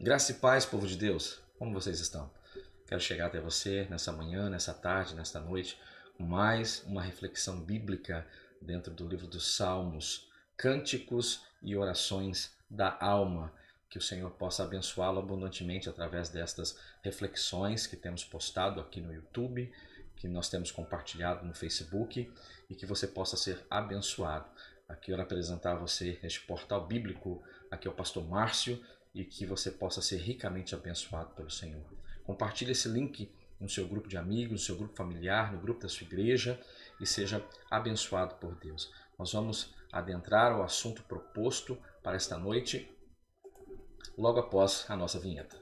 Graça e paz, povo de Deus, como vocês estão? Quero chegar até você nessa manhã, nessa tarde, nesta noite, com mais uma reflexão bíblica dentro do livro dos Salmos, cânticos e orações da alma. Que o Senhor possa abençoá-lo abundantemente através destas reflexões que temos postado aqui no YouTube, que nós temos compartilhado no Facebook e que você possa ser abençoado. Aqui eu apresentar a você este portal bíblico, aqui é o pastor Márcio, e que você possa ser ricamente abençoado pelo Senhor. Compartilhe esse link no seu grupo de amigos, no seu grupo familiar, no grupo da sua igreja e seja abençoado por Deus. Nós vamos adentrar ao assunto proposto para esta noite, logo após a nossa vinheta.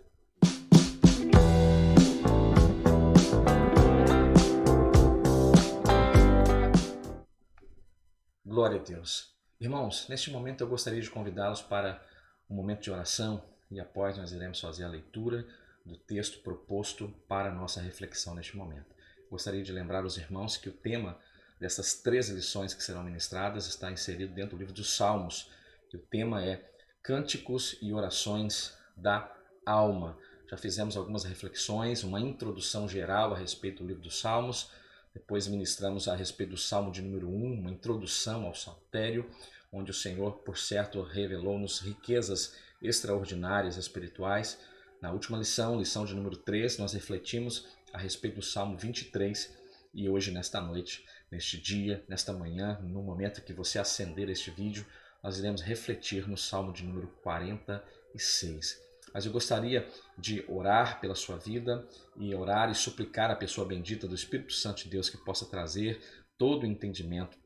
Glória a Deus. Irmãos, neste momento eu gostaria de convidá-los para um momento de oração e após nós iremos fazer a leitura do texto proposto para a nossa reflexão neste momento. Gostaria de lembrar os irmãos que o tema dessas 13 lições que serão ministradas está inserido dentro do livro dos Salmos. E o tema é Cânticos e Orações da Alma. Já fizemos algumas reflexões, uma introdução geral a respeito do livro dos Salmos. Depois ministramos a respeito do Salmo de número 1, uma introdução ao Saltério, onde o Senhor, por certo, revelou-nos riquezas extraordinárias espirituais. Na última lição, lição de número 3, nós refletimos a respeito do Salmo 23 e hoje, nesta noite, neste dia, nesta manhã, no momento que você acender este vídeo, nós iremos refletir no Salmo de número 46. Mas eu gostaria de orar pela sua vida e orar e suplicar a pessoa bendita do Espírito Santo de Deus que possa trazer todo o entendimento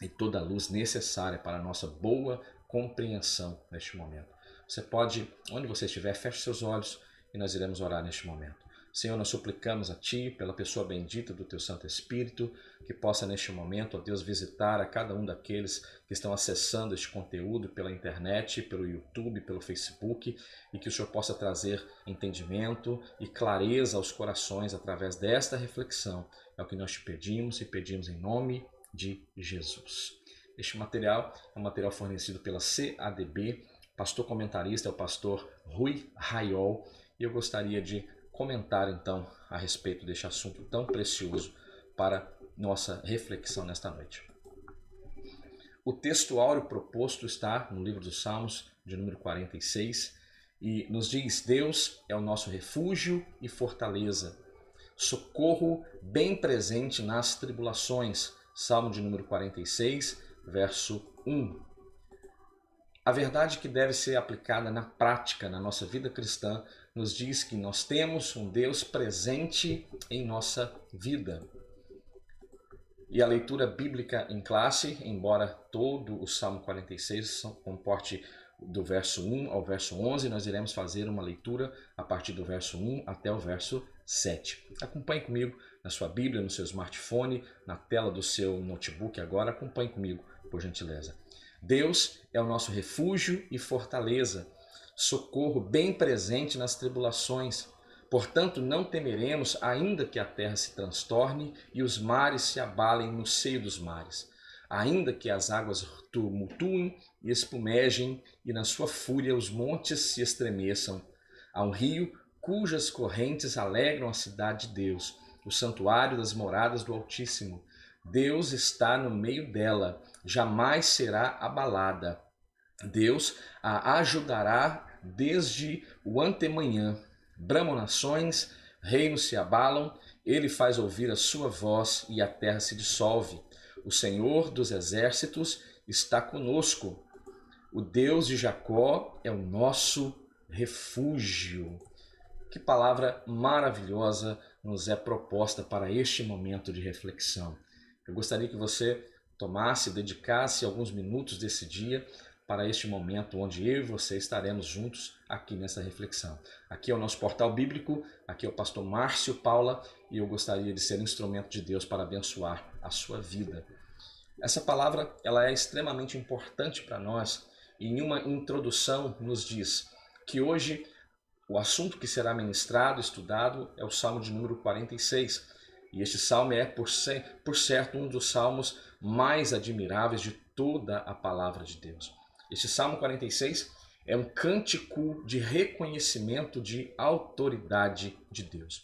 e toda a luz necessária para a nossa boa compreensão neste momento. Você pode, onde você estiver, feche seus olhos e nós iremos orar neste momento. Senhor, nós suplicamos a Ti, pela pessoa bendita do Teu Santo Espírito, que possa neste momento, ó Deus, visitar a cada um daqueles que estão acessando este conteúdo pela internet, pelo YouTube, pelo Facebook, e que o Senhor possa trazer entendimento e clareza aos corações através desta reflexão. É o que nós te pedimos e pedimos em nome de Jesus. Este material é um material fornecido pela CADB, pastor comentarista é o pastor Rui Raiol, e eu gostaria de comentar então a respeito deste assunto tão precioso para nossa reflexão nesta noite. O texto áureo proposto está no livro dos Salmos, de número 46, e nos diz: Deus é o nosso refúgio e fortaleza, socorro bem presente nas tribulações. Salmo de número 46, verso 1. A verdade que deve ser aplicada na prática, na nossa vida cristã, nos diz que nós temos um Deus presente em nossa vida. E a leitura bíblica em classe, embora todo o Salmo 46 comporte do verso 1 ao verso 11, nós iremos fazer uma leitura a partir do verso 1 até o verso 7. Acompanhe comigo na sua Bíblia, no seu smartphone, na tela do seu notebook agora. Acompanhe comigo, por gentileza. Deus é o nosso refúgio e fortaleza, socorro bem presente nas tribulações. Portanto, não temeremos, ainda que a terra se transtorne e os mares se abalem no seio dos mares. Ainda que as águas tumultuem e espumejem e na sua fúria os montes se estremeçam. Há um rio cujas correntes alegram a cidade de Deus, o santuário das moradas do Altíssimo. Deus está no meio dela, jamais será abalada. Deus a ajudará desde o antemanhã. Bramam nações, reinos se abalam, ele faz ouvir a sua voz e a terra se dissolve. O Senhor dos exércitos está conosco. O Deus de Jacó é o nosso refúgio. Que palavra maravilhosa nos é proposta para este momento de reflexão. Eu gostaria que você dedicasse alguns minutos desse dia para este momento onde eu e você estaremos juntos aqui nessa reflexão. Aqui é o nosso portal bíblico, aqui é o pastor Márcio Paula e eu gostaria de ser instrumento de Deus para abençoar a sua vida. Essa palavra ela é extremamente importante para nós e em uma introdução nos diz que hoje o assunto que será ministrado, estudado, é o Salmo de número 46. E este salmo é, por certo, um dos salmos mais admiráveis de toda a palavra de Deus. Este Salmo 46 É um cântico de reconhecimento de autoridade de Deus.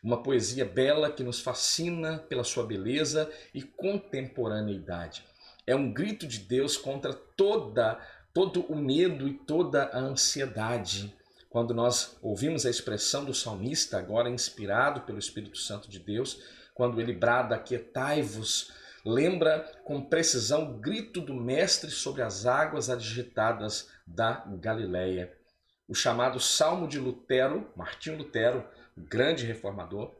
Uma poesia bela que nos fascina pela sua beleza e contemporaneidade. É um grito de Deus contra todo o medo e toda a ansiedade. Quando nós ouvimos a expressão do salmista, agora inspirado pelo Espírito Santo de Deus, quando ele brada: aquietai-vos, lembra com precisão o grito do Mestre sobre as águas agitadas da Galileia. O chamado Salmo de Lutero, Martinho Lutero, o grande reformador,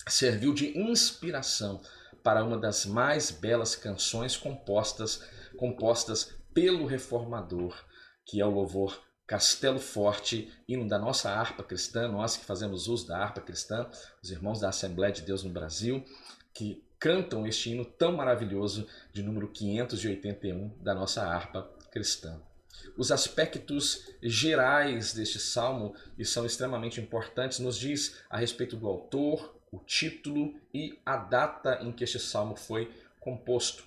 serviu de inspiração para uma das mais belas canções compostas pelo reformador, que é o louvor Castelo Forte, hino da nossa harpa cristã, nós que fazemos uso da harpa cristã, os irmãos da Assembleia de Deus no Brasil, que cantam este hino tão maravilhoso de número 581 da nossa harpa cristã. Os aspectos gerais deste salmo, e são extremamente importantes, nos diz a respeito do autor, o título e a data em que este salmo foi composto.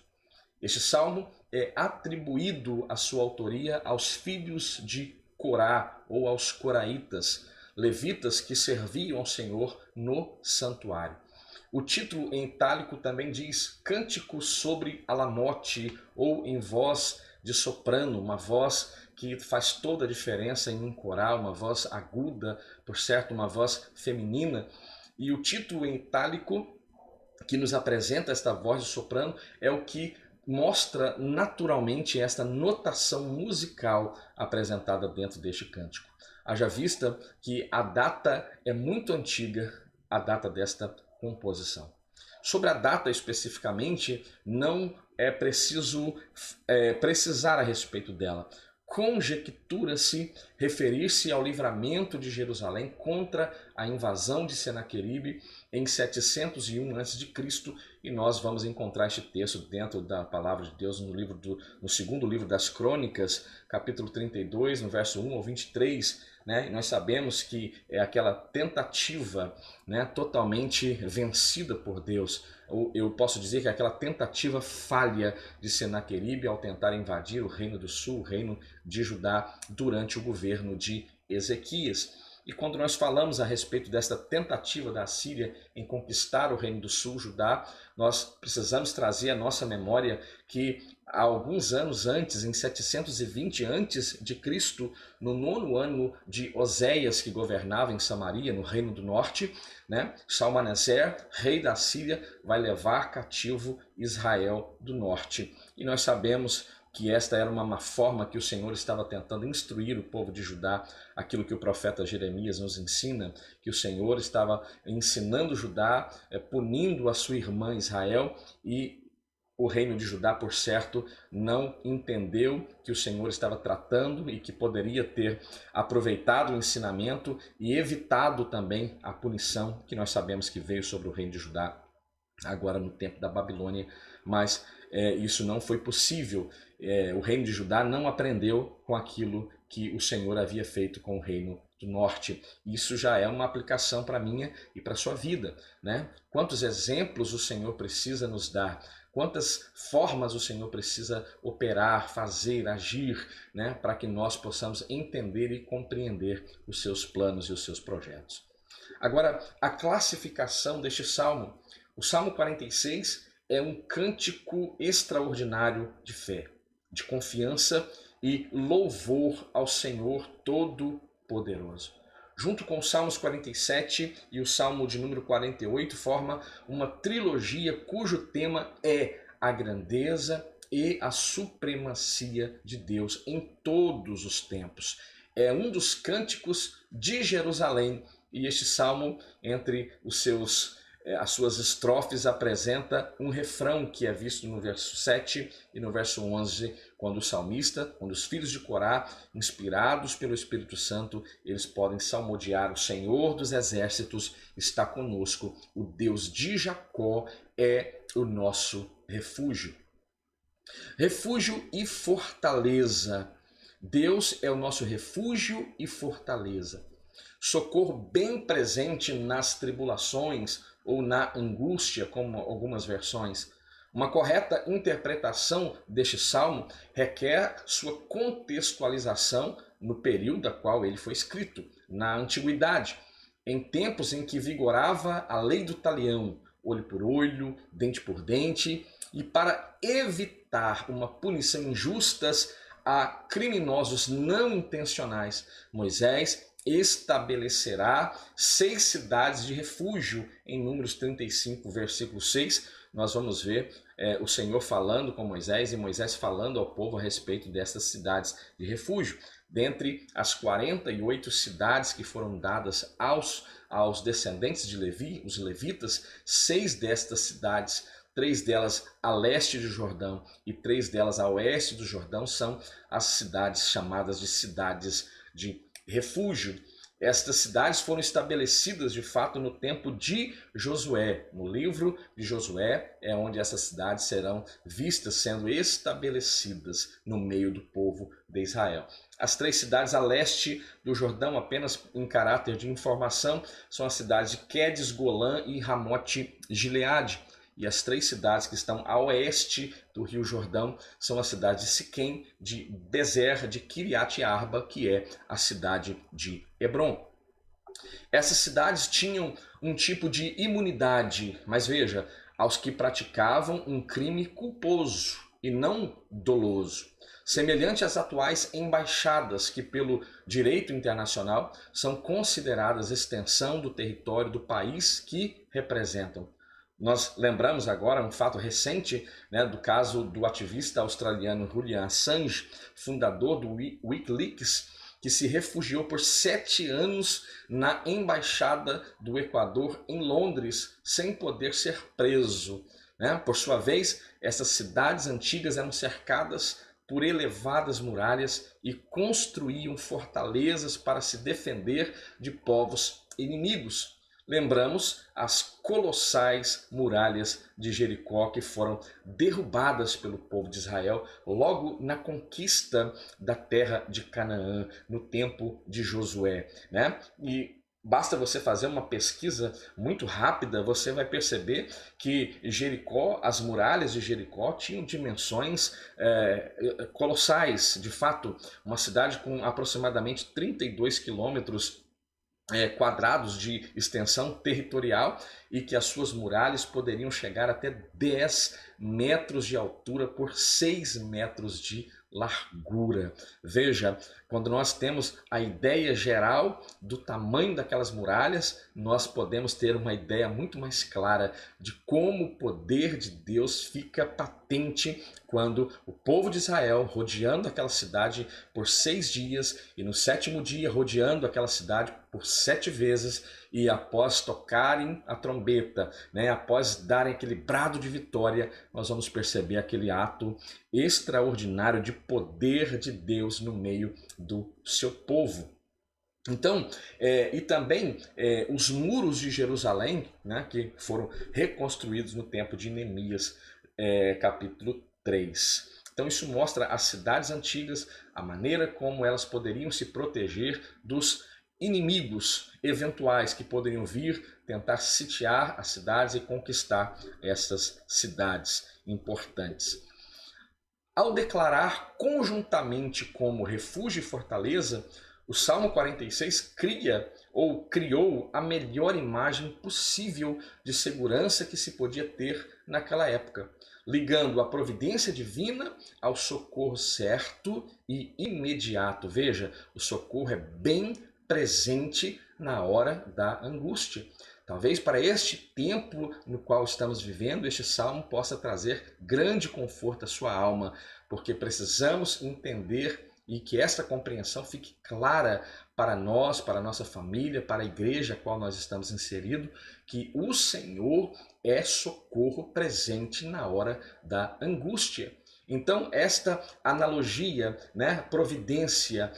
Este salmo é atribuído a sua autoria aos filhos de Corá ou aos coraitas, levitas que serviam ao Senhor no santuário. O título em itálico também diz Cântico sobre Alamote, ou em voz de soprano, uma voz que faz toda a diferença em um coral, uma voz aguda, por certo, uma voz feminina. E o título em itálico que nos apresenta esta voz de soprano é o que mostra naturalmente esta notação musical apresentada dentro deste cântico. Haja vista que a data é muito antiga, a data desta composição. Sobre a data especificamente, não é preciso precisar a respeito dela. Conjectura-se referir-se ao livramento de Jerusalém contra a invasão de Senaqueribe em 701 a.C., e nós vamos encontrar este texto dentro da palavra de Deus no segundo livro das Crônicas, capítulo 32, no verso 1 ao 23, né? E nós sabemos que é aquela tentativa, né, totalmente vencida por Deus. Eu posso dizer que é aquela tentativa falha de Senaqueribe ao tentar invadir o reino do sul, o reino de Judá, durante o governo de Ezequias. E quando nós falamos a respeito desta tentativa da Assíria em conquistar o reino do sul, Judá, nós precisamos trazer à nossa memória que há alguns anos antes, em 720 a.C., no 9º ano de Oséias, que governava em Samaria, no reino do norte, né, Salmaneser, rei da Síria, vai levar cativo Israel do norte. E nós sabemos que esta era uma forma que o Senhor estava tentando instruir o povo de Judá, aquilo que o profeta Jeremias nos ensina, que o Senhor estava ensinando Judá, punindo a sua irmã Israel, e o reino de Judá, por certo, não entendeu que o Senhor estava tratando e que poderia ter aproveitado o ensinamento e evitado também a punição que nós sabemos que veio sobre o reino de Judá agora no tempo da Babilônia, mas isso não foi possível. O reino de Judá não aprendeu com aquilo que o Senhor havia feito com o reino do norte. Isso já é uma aplicação para a minha e para a sua vida, né? Quantos exemplos o Senhor precisa nos dar, quantas formas o Senhor precisa operar, fazer, agir, né, para que nós possamos entender e compreender os seus planos e os seus projetos. Agora, a classificação deste salmo. O Salmo 46 é um cântico extraordinário de fé, de confiança e louvor ao Senhor Todo-Poderoso. Junto com os Salmos 47 e o Salmo de número 48, forma uma trilogia cujo tema é a grandeza e a supremacia de Deus em todos os tempos. É um dos cânticos de Jerusalém, e este salmo, entre as suas estrofes, apresenta um refrão que é visto no verso 7 e no verso 11, quando o salmista, quando os filhos de Corá, inspirados pelo Espírito Santo, eles podem salmodiar: o Senhor dos exércitos está conosco, o Deus de Jacó é o nosso refúgio. Refúgio e fortaleza. Deus é o nosso refúgio e fortaleza. Socorro bem presente nas tribulações ou na angústia, como algumas versões. Uma correta interpretação deste salmo requer sua contextualização no período a qual ele foi escrito, na antiguidade, em tempos em que vigorava a lei do talião, olho por olho, dente por dente, e para evitar uma punição injusta a criminosos não intencionais, Moisés estabelecerá 6 cidades de refúgio. Em Números 35, versículo 6, nós vamos ver o Senhor falando com Moisés e Moisés falando ao povo a respeito dessas cidades de refúgio. Dentre as 48 cidades que foram dadas aos descendentes de Levi, os levitas, 6 destas cidades, 3 delas a leste do Jordão e 3 delas a oeste do Jordão, são as cidades chamadas de cidades de refúgio. Estas cidades foram estabelecidas de fato no tempo de Josué. No livro de Josué é onde essas cidades serão vistas sendo estabelecidas no meio do povo de Israel. As 3 cidades a leste do Jordão, apenas em caráter de informação, são as cidades de Quedes, Golã e Ramote Gileade. E as 3 cidades que estão a oeste do Rio Jordão são as cidades de Siquém, de Bezer, de Kiriat Arba, que é a cidade de Hebron. Essas cidades tinham um tipo de imunidade, mas veja, aos que praticavam um crime culposo e não doloso, semelhante às atuais embaixadas que, pelo direito internacional, são consideradas extensão do território do país que representam. Nós lembramos agora um fato recente, do caso do ativista australiano Julian Assange, fundador do Wikileaks, que se refugiou por 7 anos na embaixada do Equador em Londres, sem poder ser preso. Por sua vez, essas cidades antigas eram cercadas por elevadas muralhas e construíam fortalezas para se defender de povos inimigos. Lembramos as colossais muralhas de Jericó que foram derrubadas pelo povo de Israel logo na conquista da terra de Canaã, no tempo de Josué. E basta você fazer uma pesquisa muito rápida, você vai perceber que Jericó, as muralhas de Jericó tinham dimensões colossais. De fato, uma cidade com aproximadamente 32 quilômetros quadrados de extensão territorial e que as suas muralhas poderiam chegar até 10 metros de altura por 6 metros de largura. Veja, quando nós temos a ideia geral do tamanho daquelas muralhas, nós podemos ter uma ideia muito mais clara de como o poder de Deus fica patente quando o povo de Israel, rodeando aquela cidade por 6 dias e no 7º dia rodeando aquela cidade por 7 vezes, e após tocarem a trombeta, após darem aquele brado de vitória, nós vamos perceber aquele ato extraordinário de poder de Deus no meio do seu povo. Então, e também os muros de Jerusalém, que foram reconstruídos no tempo de Neemias, capítulo 3. Então isso mostra as cidades antigas, a maneira como elas poderiam se proteger dos inimigos eventuais que poderiam vir tentar sitiar as cidades e conquistar essas cidades importantes. Ao declarar conjuntamente como refúgio e fortaleza, o Salmo 46 criou a melhor imagem possível de segurança que se podia ter naquela época, ligando a providência divina ao socorro certo e imediato. Veja, o socorro é bem presente na hora da angústia. Talvez para este tempo no qual estamos vivendo, este salmo possa trazer grande conforto à sua alma, porque precisamos entender e que esta compreensão fique clara para nós, para a nossa família, para a igreja a qual nós estamos inseridos, que o Senhor é socorro presente na hora da angústia. Então, esta analogia, providência,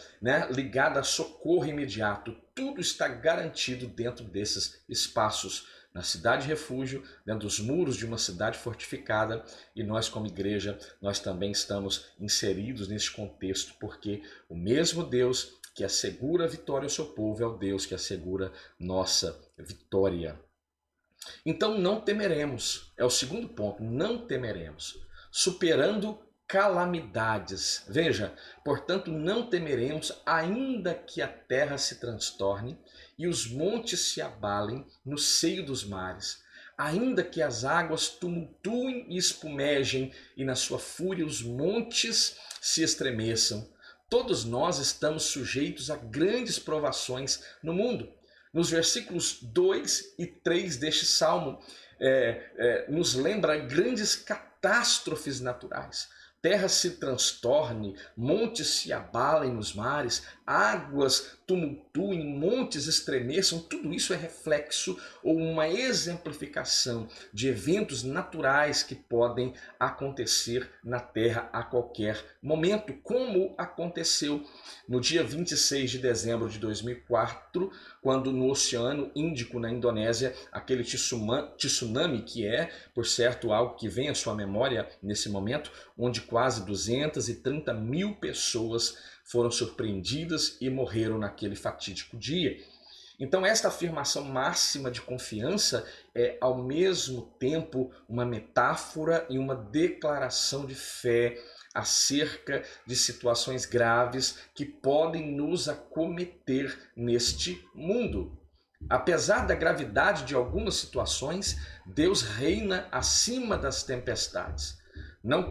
ligada a socorro imediato, tudo está garantido dentro desses espaços, na cidade refúgio, dentro dos muros de uma cidade fortificada, e nós como igreja, nós também estamos inseridos nesse contexto, porque o mesmo Deus que assegura a vitória ao seu povo é o Deus que assegura nossa vitória. Então não temeremos, é o segundo ponto, não temeremos, superando calamidades. Veja, portanto não temeremos, ainda que a terra se transtorne e os montes se abalem no seio dos mares, ainda que as águas tumultuem e espumejem e na sua fúria os montes se estremeçam. Todos nós estamos sujeitos a grandes provações no mundo. Nos versículos 2 e 3 deste salmo, nos lembra grandes catástrofes naturais. Terra se transtorne, montes se abalem nos mares, águas tumultuem, montes estremeçam. Tudo isso é reflexo ou uma exemplificação de eventos naturais que podem acontecer na Terra a qualquer momento, como aconteceu no dia 26 de dezembro de 2004, quando no Oceano Índico, na Indonésia, aquele tsunami, que é, por certo, algo que vem à sua memória nesse momento, onde quase 230 mil pessoas foram surpreendidas e morreram naquele fatídico dia. Então esta afirmação máxima de confiança é ao mesmo tempo uma metáfora e uma declaração de fé acerca de situações graves que podem nos acometer neste mundo. Apesar da gravidade de algumas situações, Deus reina acima das tempestades. Nós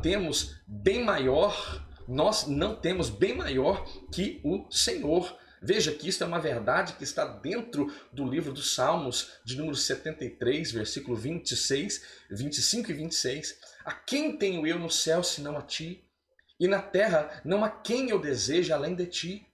não temos bem maior que o Senhor. Veja que isso é uma verdade que está dentro do livro dos Salmos, de número 73, versículo 26, 25 e 26. A quem tenho eu no céu senão a ti? E na terra não há quem eu deseje além de ti.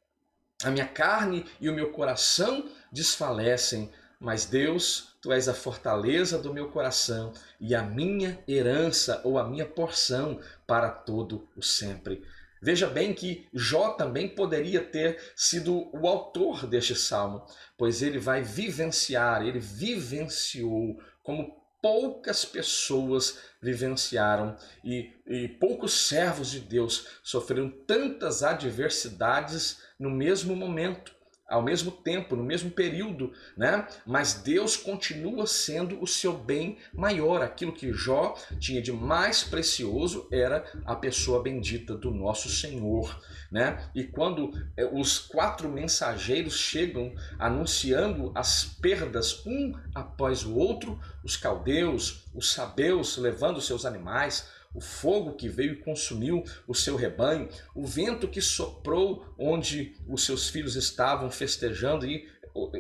A minha carne e o meu coração desfalecem, mas Deus, tu és a fortaleza do meu coração e a minha herança ou a minha porção para todo o sempre. Veja bem que Jó também poderia ter sido o autor deste salmo, pois ele ele vivenciou como poucas pessoas vivenciaram e poucos servos de Deus sofreram tantas adversidades no mesmo momento, ao mesmo tempo, no mesmo período, né? Mas Deus continua sendo o seu bem maior. Aquilo que Jó tinha de mais precioso era a pessoa bendita do nosso Senhor, né? E quando os 4 mensageiros chegam anunciando as perdas um após o outro, os caldeus, os sabeus levando seus animais, o fogo que veio e consumiu o seu rebanho, o vento que soprou onde os seus filhos estavam festejando e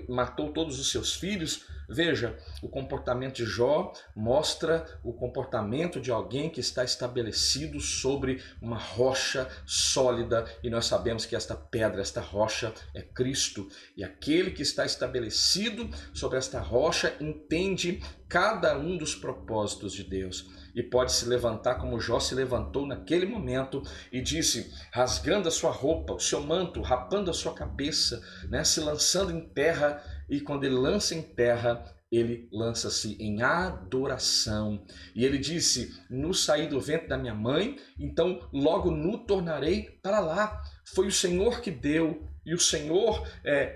matou todos os seus filhos. Veja, o comportamento de Jó mostra o comportamento de alguém que está estabelecido sobre uma rocha sólida, e nós sabemos que esta pedra, esta rocha é Cristo, e aquele que está estabelecido sobre esta rocha entende cada um dos propósitos de Deus e pode se levantar como Jó se levantou naquele momento e disse, rasgando a sua roupa, o seu manto, rapando a sua cabeça, né, se lançando em terra. E quando ele lança em terra, ele lança-se em adoração. E ele disse, nu saí do ventre da minha mãe, então logo nu tornarei para lá. Foi o Senhor que deu, e o Senhor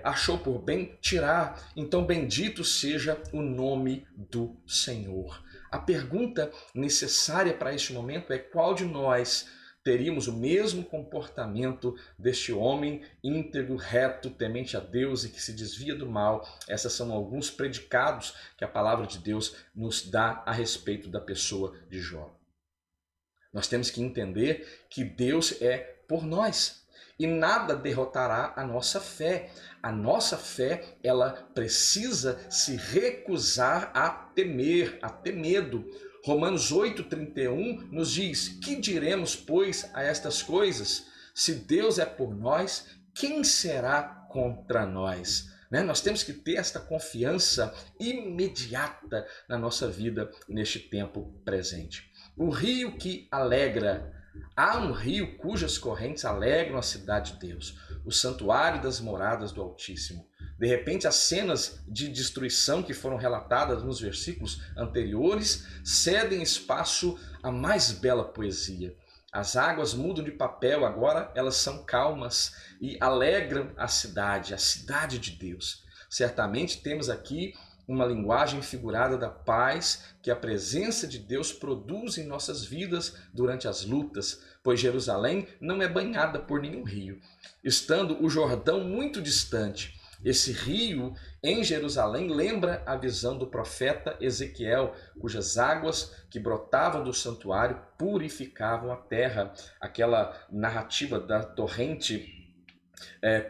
achou por bem tirar. Então bendito seja o nome do Senhor. A pergunta necessária para este momento é qual de nós teríamos o mesmo comportamento deste homem íntegro, reto, temente a Deus e que se desvia do mal. Esses são alguns predicados que a palavra de Deus nos dá a respeito da pessoa de Jó. Nós temos que entender que Deus é por nós e nada derrotará a nossa fé. A nossa fé, ela precisa se recusar a temer, a ter medo. Romanos 8,31 nos diz, que diremos, pois, a estas coisas? Se Deus é por nós, quem será contra nós? Nós temos que ter esta confiança imediata na nossa vida neste tempo presente. O rio que alegra, há um rio cujas correntes alegram a cidade de Deus, o santuário das moradas do Altíssimo. De repente, as cenas de destruição que foram relatadas nos versículos anteriores cedem espaço à mais bela poesia. As águas mudam de papel, agora elas são calmas e alegram a cidade de Deus. Certamente temos aqui uma linguagem figurada da paz que a presença de Deus produz em nossas vidas durante as lutas, pois Jerusalém não é banhada por nenhum rio, estando o Jordão muito distante. Esse rio em Jerusalém lembra a visão do profeta Ezequiel, cujas águas que brotavam do santuário purificavam a terra. Aquela narrativa da torrente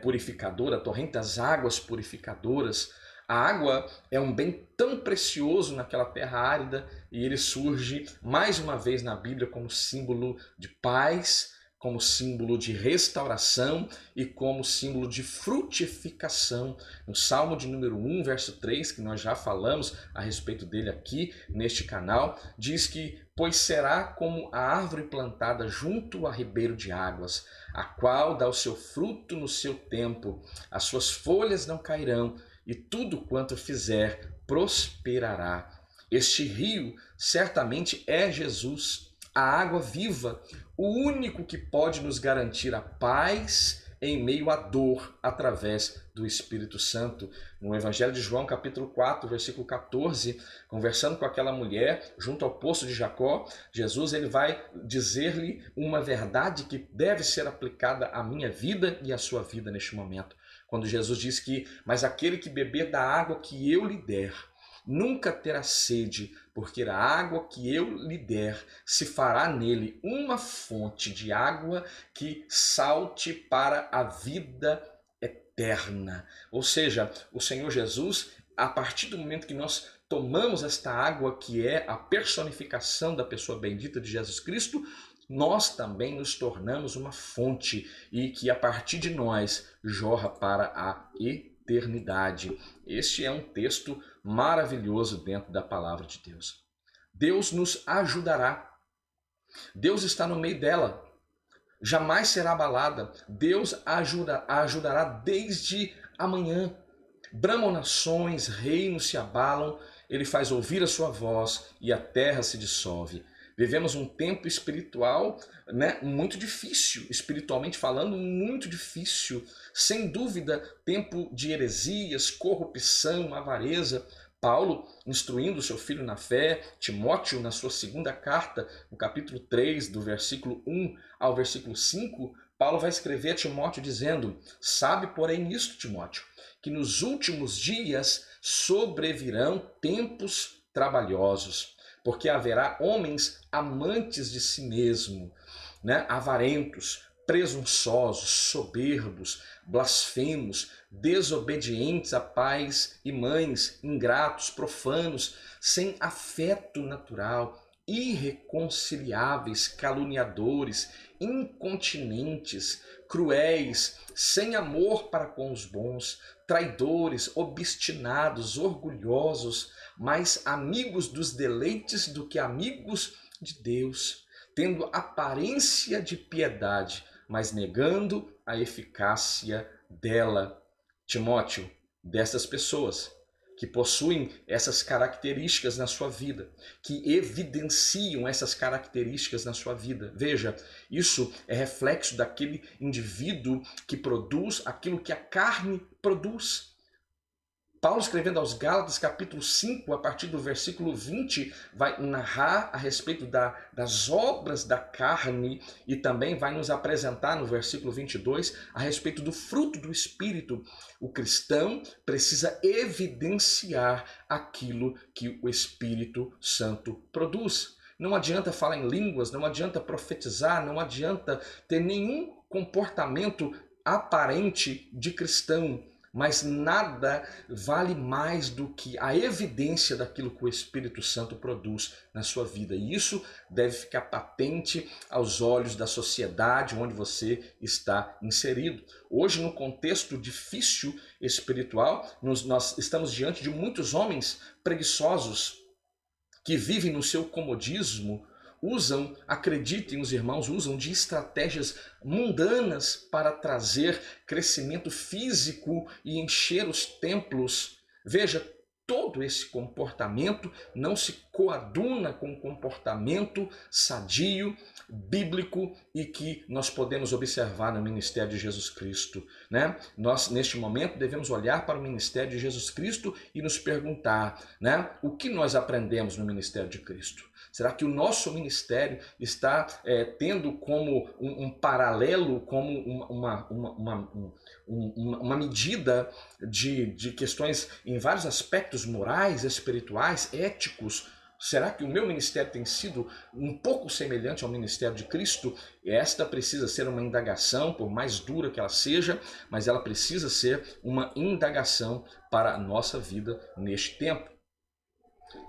purificadora, a torrente das águas purificadoras. A água é um bem tão precioso naquela terra árida e ele surge mais uma vez na Bíblia como símbolo de paz, como símbolo de restauração e como símbolo de frutificação. No Salmo de número 1, verso 3, que nós já falamos a respeito dele aqui neste canal, diz que: pois será como a árvore plantada junto a ribeiro de águas, a qual dá o seu fruto no seu tempo, as suas folhas não cairão, e tudo quanto fizer prosperará. Este rio certamente é Jesus, a água viva, o único que pode nos garantir a paz em meio à dor através do Espírito Santo. No Evangelho de João, capítulo 4, versículo 14, conversando com aquela mulher junto ao poço de Jacó, Jesus ele vai dizer-lhe uma verdade que deve ser aplicada à minha vida e à sua vida neste momento. Quando Jesus diz que: mas aquele que beber da água que eu lhe der, nunca terá sede, porque a água que eu lhe der se fará nele uma fonte de água que salte para a vida eterna. Ou seja, o Senhor Jesus, a partir do momento que nós tomamos esta água, que é a personificação da pessoa bendita de Jesus Cristo, nós também nos tornamos uma fonte e que a partir de nós jorra para a eternidade. Este é um texto maravilhoso dentro da palavra de Deus. Deus nos ajudará. Deus está no meio dela. Jamais será abalada. Deus ajudará desde amanhã. Bramam nações, reinos se abalam, ele faz ouvir a sua voz e a terra se dissolve. Vivemos um tempo espiritual, muito difícil, espiritualmente falando, muito difícil. Sem dúvida, tempo de heresias, corrupção, avareza. Paulo, instruindo seu filho na fé, Timóteo, na sua segunda carta, no capítulo 3, do versículo 1 ao versículo 5, Paulo vai escrever a Timóteo dizendo: sabe, porém, isto, Timóteo, que nos últimos dias sobrevirão tempos trabalhosos, porque haverá homens amantes de si mesmo, avarentos, presunçosos, soberbos, blasfemos, desobedientes a pais e mães, ingratos, profanos, sem afeto natural, irreconciliáveis, caluniadores, incontinentes, cruéis, sem amor para com os bons, traidores, obstinados, orgulhosos, mais amigos dos deleites do que amigos de Deus, tendo aparência de piedade, mas negando a eficácia dela. Timóteo, dessas pessoas que possuem essas características na sua vida, que evidenciam essas características na sua vida. Veja, isso é reflexo daquele indivíduo que produz aquilo que a carne produz. Paulo, escrevendo aos Gálatas, capítulo 5, a partir do versículo 20, vai narrar a respeito das obras da carne e também vai nos apresentar no versículo 22 a respeito do fruto do Espírito. O cristão precisa evidenciar aquilo que o Espírito Santo produz. Não adianta falar em línguas, não adianta profetizar, não adianta ter nenhum comportamento aparente de cristão, mas nada vale mais do que a evidência daquilo que o Espírito Santo produz na sua vida. E isso deve ficar patente aos olhos da sociedade onde você está inserido. Hoje, no contexto difícil espiritual, nós estamos diante de muitos homens preguiçosos que vivem no seu comodismo, acreditem os irmãos, usam de estratégias mundanas para trazer crescimento físico e encher os templos. Veja, todo esse comportamento não se coaduna com o comportamento sadio, bíblico e que nós podemos observar no ministério de Jesus Cristo, né? Nós, neste momento, devemos olhar para o ministério de Jesus Cristo e nos perguntar, né, o que nós aprendemos no ministério de Cristo? Será que o nosso ministério está tendo como um paralelo, como uma medida de questões em vários aspectos morais, espirituais, éticos? Será que o meu ministério tem sido um pouco semelhante ao ministério de Cristo? Esta precisa ser uma indagação, por mais dura que ela seja, mas ela precisa ser uma indagação para a nossa vida neste tempo.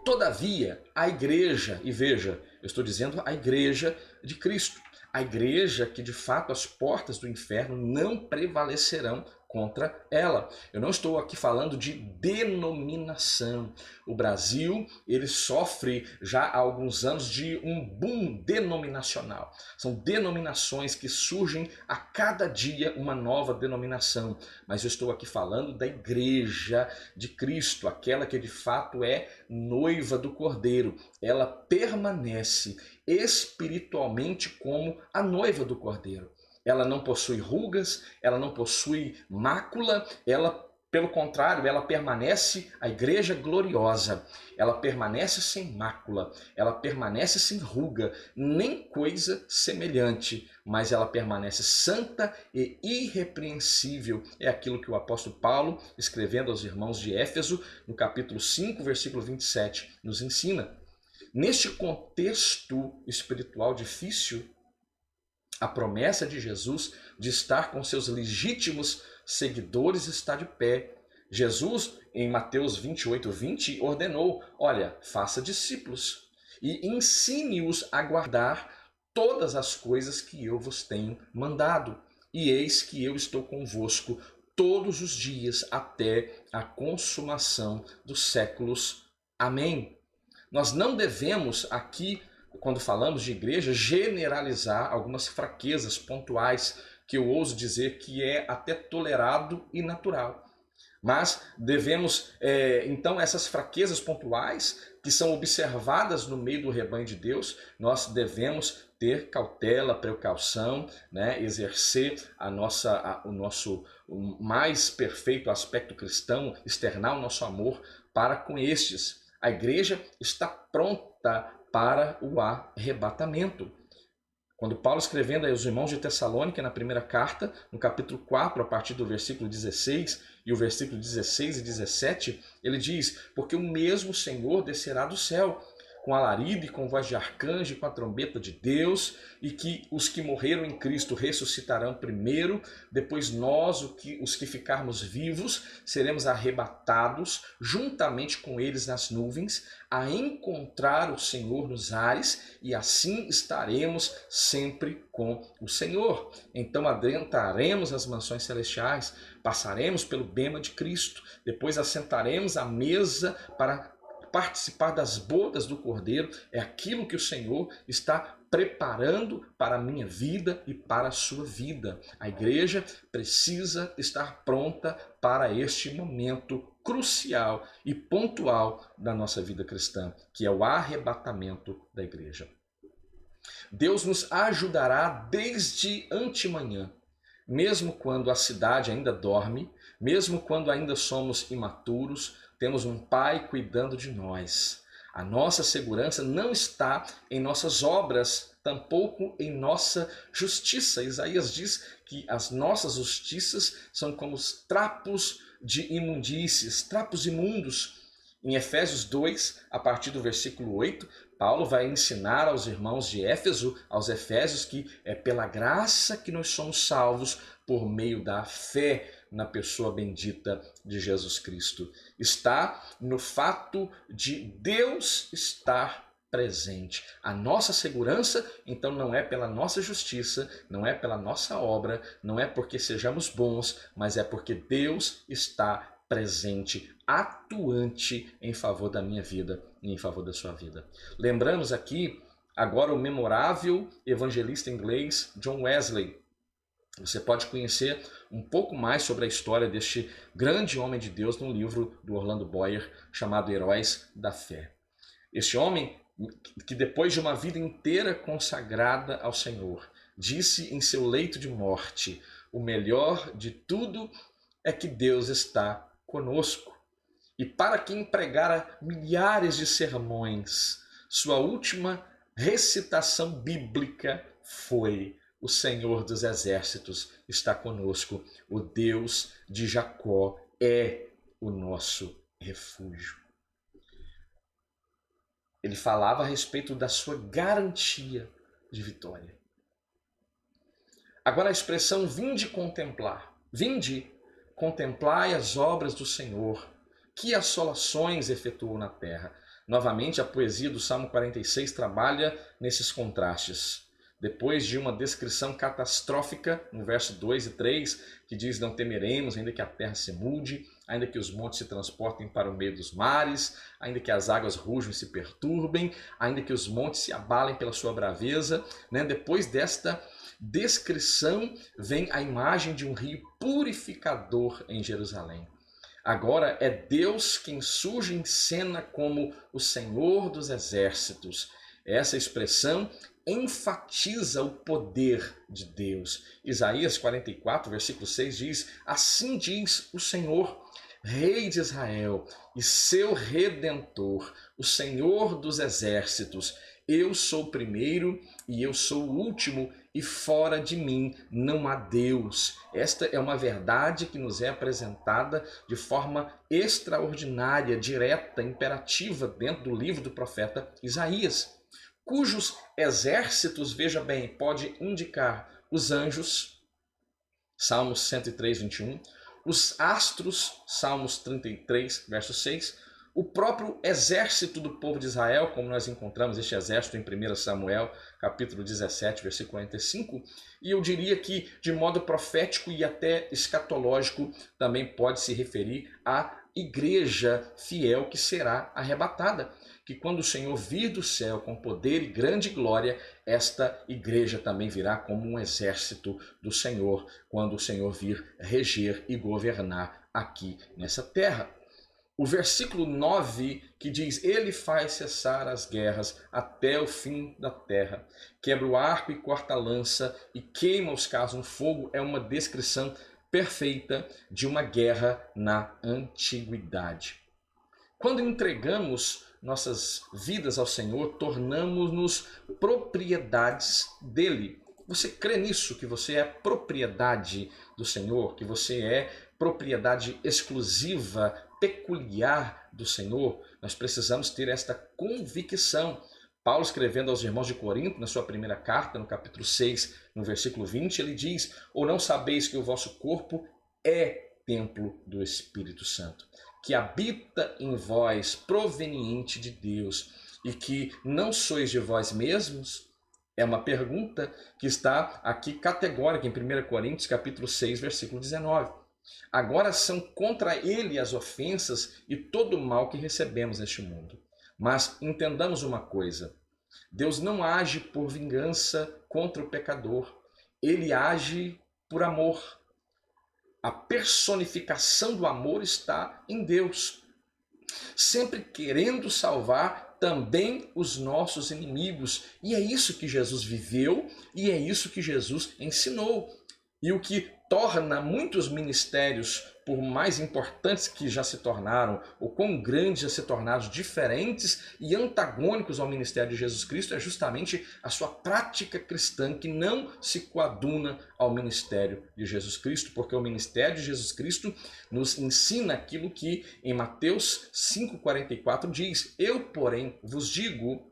Todavia, a igreja, e veja, eu estou dizendo a igreja de Cristo, a igreja que de fato as portas do inferno não prevalecerão contra ela. Eu não estou aqui falando de denominação. O Brasil, ele sofre já há alguns anos de um boom denominacional. São denominações que surgem a cada dia, uma nova denominação. Mas eu estou aqui falando da igreja de Cristo, aquela que de fato é noiva do Cordeiro. Ela permanece espiritualmente como a noiva do Cordeiro. Ela não possui rugas, ela não possui mácula, ela, pelo contrário, ela permanece a igreja gloriosa. Ela permanece sem mácula, ela permanece sem ruga, nem coisa semelhante, mas ela permanece santa e irrepreensível. É aquilo que o apóstolo Paulo, escrevendo aos irmãos de Éfeso, no capítulo 5, versículo 27, nos ensina. Neste contexto espiritual difícil, a promessa de Jesus de estar com seus legítimos seguidores está de pé. Jesus, em Mateus 28:20, ordenou, olha, faça discípulos e ensine-os a guardar todas as coisas que eu vos tenho mandado. E eis que eu estou convosco todos os dias até a consumação dos séculos. Amém. Nós não devemos aqui, quando falamos de igreja, generalizar algumas fraquezas pontuais que eu ouso dizer que é até tolerado e natural. Mas devemos, então, essas fraquezas pontuais que são observadas no meio do rebanho de Deus, nós devemos ter cautela, precaução, né? Exercer o nosso mais perfeito aspecto cristão, externar o nosso amor para com estes. A igreja está pronta para o arrebatamento. Quando Paulo, escrevendo aos irmãos de Tessalônica, na primeira carta, no capítulo 4, a partir do versículo 16 e o versículo 16 e 17, ele diz, porque o mesmo Senhor descerá do céu, com alarido e com voz de arcanjo e com a trombeta de Deus, e que os que morreram em Cristo ressuscitarão primeiro, depois nós, os que ficarmos vivos, seremos arrebatados juntamente com eles nas nuvens, a encontrar o Senhor nos ares, e assim estaremos sempre com o Senhor. Então adentraremos as mansões celestiais, passaremos pelo bema de Cristo, depois assentaremos à mesa para participar das bodas do Cordeiro. É aquilo que o Senhor está preparando para a minha vida e para a sua vida. A igreja precisa estar pronta para este momento crucial e pontual da nossa vida cristã, que é o arrebatamento da igreja. Deus nos ajudará desde antemanhã, mesmo quando a cidade ainda dorme, mesmo quando ainda somos imaturos, temos um Pai cuidando de nós. A nossa segurança não está em nossas obras, tampouco em nossa justiça. Isaías diz que as nossas justiças são como os trapos de imundícies, trapos imundos. Em Efésios 2, a partir do versículo 8, Paulo vai ensinar aos irmãos de Éfeso, aos efésios, que é pela graça que nós somos salvos por meio da fé na pessoa bendita de Jesus Cristo. Está no fato de Deus estar presente. A nossa segurança, então, não é pela nossa justiça, não é pela nossa obra, não é porque sejamos bons, mas é porque Deus está presente, atuante em favor da minha vida e em favor da sua vida. Lembramos aqui agora o memorável evangelista inglês John Wesley. Você pode conhecer um pouco mais sobre a história deste grande homem de Deus no livro do Orlando Boyer, chamado Heróis da Fé. Este homem, que depois de uma vida inteira consagrada ao Senhor, disse em seu leito de morte: o melhor de tudo é que Deus está conosco. E para quem pregara milhares de sermões, sua última recitação bíblica foi: o Senhor dos Exércitos está conosco, o Deus de Jacó é o nosso refúgio. Ele falava a respeito da sua garantia de vitória. Agora a expressão vinde contemplar. Vinde, contemplai as obras do Senhor, que assolações efetuou na terra. Novamente a poesia do Salmo 46 trabalha nesses contrastes. Depois de uma descrição catastrófica, no verso 2 e 3, que diz: não temeremos, ainda que a terra se mude, ainda que os montes se transportem para o meio dos mares, ainda que as águas rujam e se perturbem, ainda que os montes se abalem pela sua braveza. Depois desta descrição vem a imagem de um rio purificador em Jerusalém. Agora é Deus quem surge em cena como o Senhor dos Exércitos. Essa expressão enfatiza o poder de Deus. Isaías 44, versículo 6 diz: assim diz o Senhor, Rei de Israel e seu Redentor, o Senhor dos Exércitos: eu sou o primeiro e eu sou o último, e fora de mim não há Deus. Esta é uma verdade que nos é apresentada de forma extraordinária, direta, imperativa dentro do livro do profeta Isaías, cujos exércitos, veja bem, pode indicar os anjos, Salmos 103, 21, os astros, Salmos 33, verso 6, o próprio exército do povo de Israel, como nós encontramos este exército em 1 Samuel, capítulo 17, versículo 45, e eu diria que de modo profético e até escatológico também pode se referir à igreja fiel que será arrebatada, que quando o Senhor vir do céu com poder e grande glória, esta igreja também virá como um exército do Senhor, quando o Senhor vir reger e governar aqui nessa terra. O versículo 9, que diz: ele faz cessar as guerras até o fim da terra, quebra o arco e corta a lança e queima os carros no fogo, é uma descrição perfeita de uma guerra na antiguidade. Quando entregamos nossas vidas ao Senhor, tornamos-nos propriedades dele. Você crê nisso, que você é propriedade do Senhor, que você é propriedade exclusiva, peculiar do Senhor? Nós precisamos ter esta convicção. Paulo, escrevendo aos irmãos de Corinto, na sua primeira carta, no capítulo 6, no versículo 20, ele diz: ou não sabeis que o vosso corpo é templo do Espírito Santo, que habita em vós, proveniente de Deus, e que não sois de vós mesmos? É uma pergunta que está aqui categórica em 1 Coríntios capítulo 6, versículo 19. Agora são contra ele as ofensas e todo o mal que recebemos neste mundo. Mas entendamos uma coisa: Deus não age por vingança contra o pecador, ele age por amor. A personificação do amor está em Deus, sempre querendo salvar também os nossos inimigos. E é isso que Jesus viveu e é isso que Jesus ensinou. E o que torna muitos ministérios, por mais importantes que já se tornaram, ou quão grandes já se tornaram, diferentes e antagônicos ao ministério de Jesus Cristo, é justamente a sua prática cristã, que não se coaduna ao ministério de Jesus Cristo, porque o ministério de Jesus Cristo nos ensina aquilo que em Mateus 5,44 diz: eu, porém, vos digo,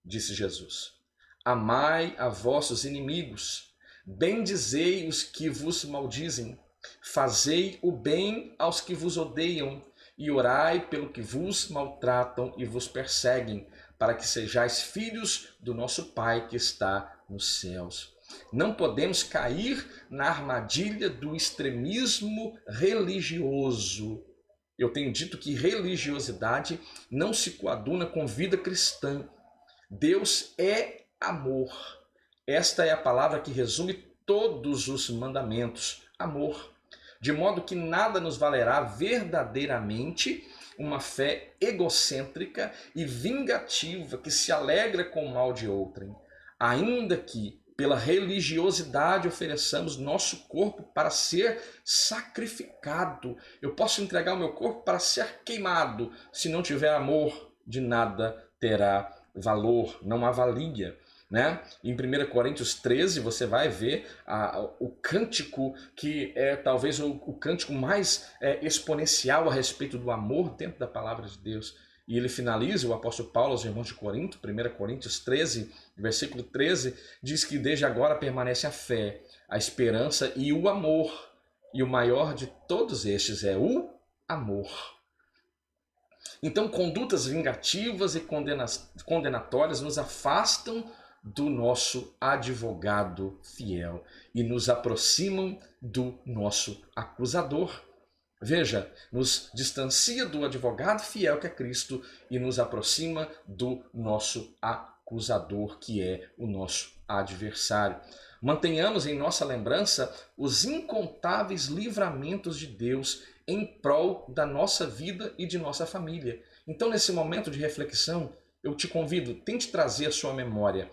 disse Jesus, amai a vossos inimigos, bendizei os que vos maldizem, fazei o bem aos que vos odeiam e orai pelo que vos maltratam e vos perseguem, para que sejais filhos do nosso Pai que está nos céus. Não podemos cair na armadilha do extremismo religioso. Eu tenho dito que religiosidade não se coaduna com vida cristã. Deus é amor. Esta é a palavra que resume todos os mandamentos, amor. De modo que nada nos valerá verdadeiramente uma fé egocêntrica e vingativa que se alegra com o mal de outrem, ainda que pela religiosidade ofereçamos nosso corpo para ser sacrificado. Eu posso entregar o meu corpo para ser queimado. Se não tiver amor, de nada terá valor, não há valia. Né? Em 1 Coríntios 13 você vai ver o cântico que é talvez o cântico mais exponencial a respeito do amor dentro da palavra de Deus. E ele finaliza, o apóstolo Paulo aos irmãos de Corinto, 1 Coríntios 13, versículo 13, diz que desde agora permanece a fé, a esperança e o amor. E o maior de todos estes é o amor. Então, condutas vingativas e condenatórias nos afastam do nosso advogado fiel e nos aproximam do nosso acusador. Veja, nos distancia do advogado fiel que é Cristo e nos aproxima do nosso acusador, que é o nosso adversário. Mantenhamos em nossa lembrança os incontáveis livramentos de Deus em prol da nossa vida e de nossa família. Então, nesse momento de reflexão, eu te convido, tente trazer à sua memória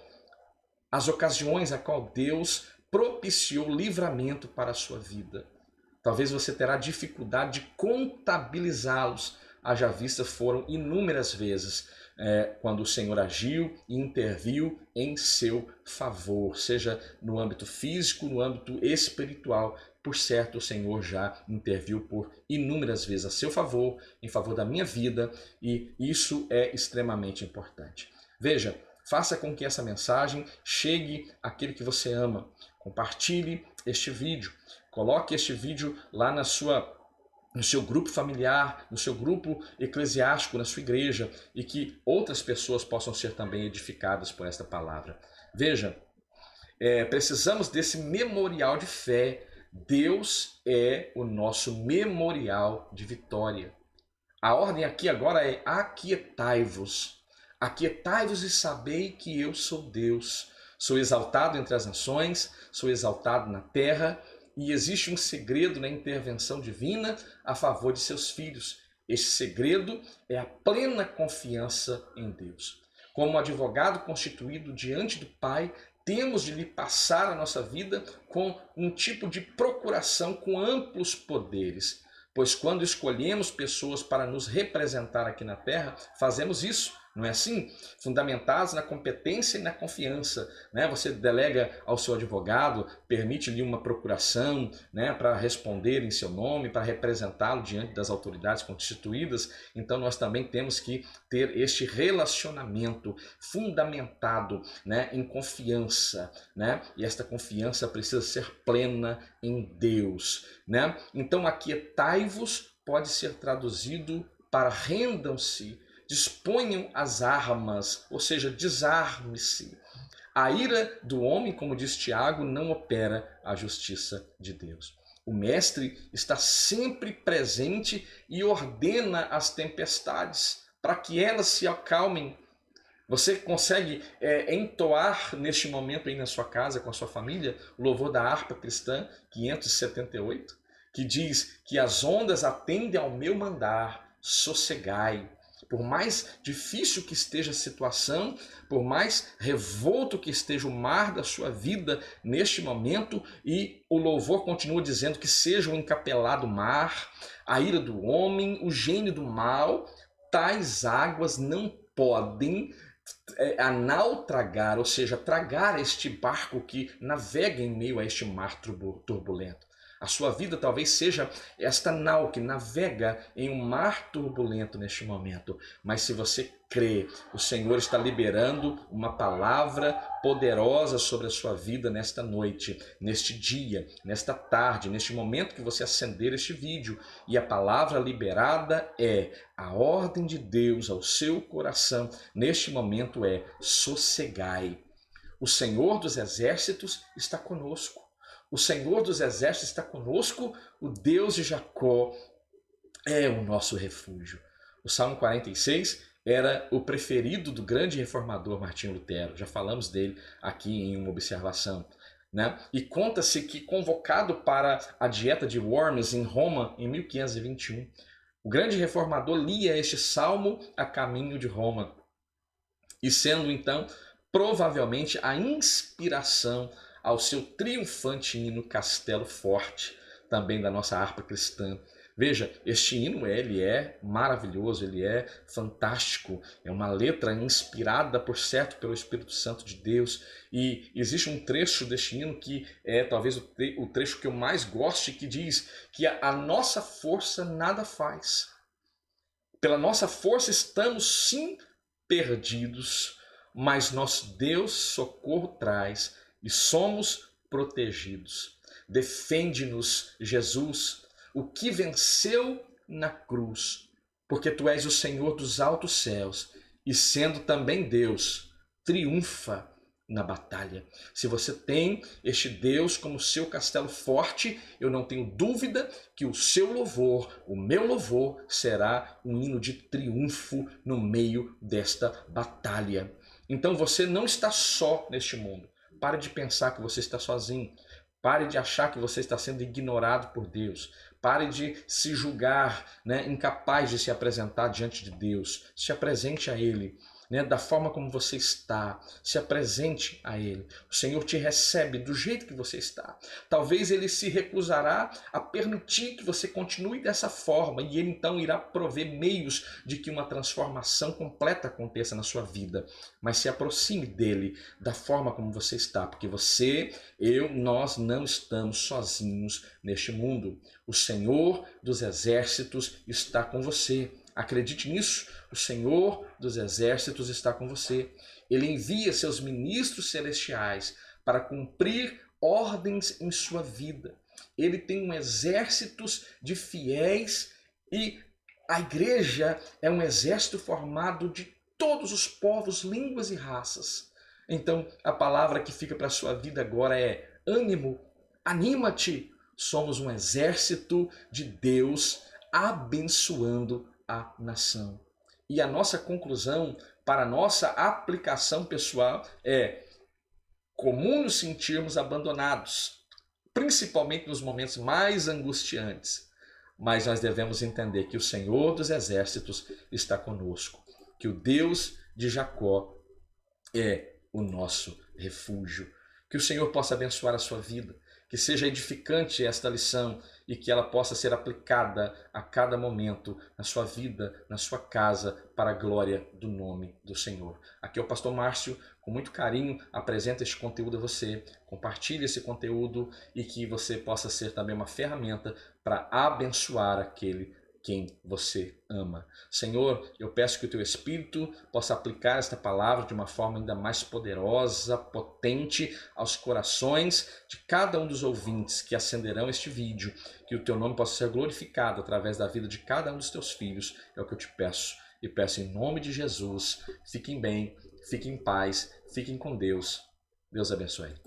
as ocasiões a qual Deus propiciou livramento para a sua vida. Talvez você terá dificuldade de contabilizá-los, haja vista foram inúmeras vezes quando o Senhor agiu e interviu em seu favor, seja no âmbito físico, no âmbito espiritual. Por certo, o Senhor já interviu por inúmeras vezes a seu favor, em favor da minha vida, e isso é extremamente importante. Veja, faça com que essa mensagem chegue àquele que você ama. Compartilhe este vídeo. Coloque este vídeo lá no seu grupo familiar, no seu grupo eclesiástico, na sua igreja, e que outras pessoas possam ser também edificadas por esta palavra. Veja, precisamos desse memorial de fé. Deus é o nosso memorial de vitória. A ordem aqui agora é: aquietai-vos. Aquietai-vos e sabei que eu sou Deus. Sou exaltado entre as nações, sou exaltado na terra, e existe um segredo na intervenção divina a favor de seus filhos. Esse segredo é a plena confiança em Deus. Como advogado constituído diante do Pai, temos de lhe passar a nossa vida com um tipo de procuração com amplos poderes. Pois quando escolhemos pessoas para nos representar aqui na terra, fazemos isso, não é assim? Fundamentados na competência e na confiança. Né? Você delega ao seu advogado, permite-lhe uma procuração, né, para responder em seu nome, para representá-lo diante das autoridades constituídas. Então nós também temos que ter este relacionamento fundamentado, né, em confiança. Né? E esta confiança precisa ser plena em Deus. Né? Então aquietai-vos pode ser traduzido para rendam-se, disponham as armas, ou seja, desarme-se. A ira do homem, como diz Tiago, não opera a justiça de Deus. O mestre está sempre presente e ordena as tempestades para que elas se acalmem. Você consegue entoar neste momento aí na sua casa, com a sua família, o louvor da harpa cristã 578, que diz que as ondas atendem ao meu mandar, sossegai. Por mais difícil que esteja a situação, por mais revolto que esteja o mar da sua vida neste momento, e o louvor continua dizendo que seja o encapelado mar, a ira do homem, o gênio do mal, tais águas não podem naufragar, ou seja, tragar este barco que navega em meio a este mar turbulento. A sua vida talvez seja esta nau que navega em um mar turbulento neste momento. Mas se você crê, o Senhor está liberando uma palavra poderosa sobre a sua vida nesta noite, neste dia, nesta tarde, neste momento que você acender este vídeo. E a palavra liberada é: a ordem de Deus ao seu coração neste momento é: sossegai. O Senhor dos Exércitos está conosco. O Senhor dos Exércitos está conosco, o Deus de Jacó é o nosso refúgio. O Salmo 46 era o preferido do grande reformador Martinho Lutero. Já falamos dele aqui em uma observação. né? E conta-se que, convocado para a dieta de Worms em Roma em 1521, o grande reformador lia este salmo a caminho de Roma, e sendo então provavelmente a inspiração ao seu triunfante hino Castelo Forte, também da nossa harpa cristã. Veja, este hino ele é maravilhoso, ele é fantástico, é uma letra inspirada, por certo, pelo Espírito Santo de Deus, e existe um trecho deste hino que é talvez o trecho que eu mais gosto, que diz que a nossa força nada faz. Pela nossa força estamos sim perdidos, mas nosso Deus socorro traz e somos protegidos. Defende-nos, Jesus, o que venceu na cruz, porque tu és o Senhor dos altos céus e, sendo também Deus, triunfa na batalha. Se você tem este Deus como seu castelo forte, eu não tenho dúvida que o seu louvor, o meu louvor, será um hino de triunfo no meio desta batalha. Então você não está só neste mundo. Pare de pensar que você está sozinho. Pare de achar que você está sendo ignorado por Deus. Pare de se julgar, né, incapaz de se apresentar diante de Deus. Se apresente a Ele, né, da forma como você está. Se apresente a Ele. O Senhor te recebe do jeito que você está. Talvez Ele se recusará a permitir que você continue dessa forma, e Ele então irá prover meios de que uma transformação completa aconteça na sua vida. Mas se aproxime dEle da forma como você está, porque você, nós não estamos sozinhos neste mundo. O Senhor dos exércitos está com você. Acredite nisso, o Senhor dos exércitos está com você. Ele envia seus ministros celestiais para cumprir ordens em sua vida. Ele tem um exército de fiéis e a igreja é um exército formado de todos os povos, línguas e raças. Então, a palavra que fica para a sua vida agora é ânimo, anima-te. Somos um exército de Deus abençoando a nação. E a nossa conclusão para a nossa aplicação pessoal é: comum nos sentirmos abandonados, principalmente nos momentos mais angustiantes, mas nós devemos entender que o Senhor dos exércitos está conosco, que o Deus de Jacó é o nosso refúgio. Que o Senhor possa abençoar a sua vida, que seja edificante esta lição e que ela possa ser aplicada a cada momento na sua vida, na sua casa, para a glória do nome do Senhor. Aqui é o pastor Márcio, com muito carinho, apresenta este conteúdo a você, compartilhe esse conteúdo e que você possa ser também uma ferramenta para abençoar aquele quem você ama. Senhor, eu peço que o teu Espírito possa aplicar esta palavra de uma forma ainda mais poderosa, potente aos corações de cada um dos ouvintes que acenderão este vídeo, que o teu nome possa ser glorificado através da vida de cada um dos teus filhos. É o que eu te peço. E peço em nome de Jesus. Fiquem bem, fiquem em paz, fiquem com Deus. Deus abençoe.